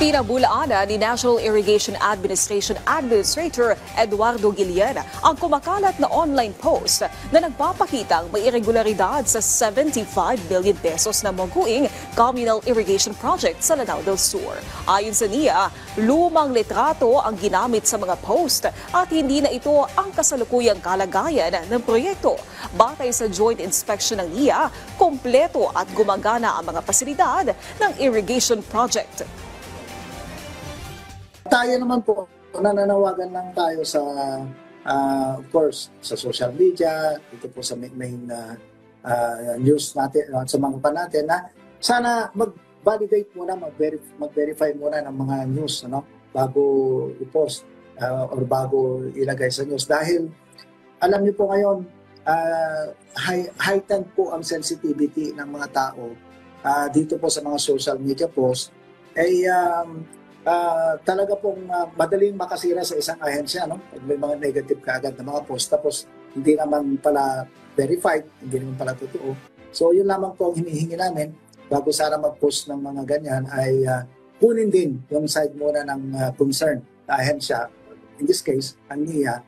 Pinabulaanan ni National Irrigation Administrator Eduardo Guillen ang kumakalat na online post na nagpapakitang may irregularidad sa 75 billion pesos na maguing communal irrigation project sa Lanao del Sur. Ayon sa NIA, lumang litrato ang ginamit sa mga post at hindi na ito ang kasalukuyang kalagayan ng proyekto. Batay sa joint inspection ng NIA, kompleto at gumagana ang mga pasilidad ng irrigation project. Tayo naman po, nananawagan lang tayo sa, of course, sa social media, ito po sa main news natin, sa mga pa natin, na sana mag-validate muna, mag-verify muna ng mga news bago i-post or bago ilagay sa news. Dahil alam niyo po ngayon, heightened po ang sensitivity ng mga tao dito po sa mga social media posts, talaga pong madaling makasira sa isang ahensya, pag may mga negative kaagad na mga post, tapos hindi naman pala verified, hindi naman pala totoo. So yun lamang po ang hinihingi namin bago sana mag-post ng mga ganyan ay kunin din yung side muna ng concern na ahensya, in this case, ang NIA,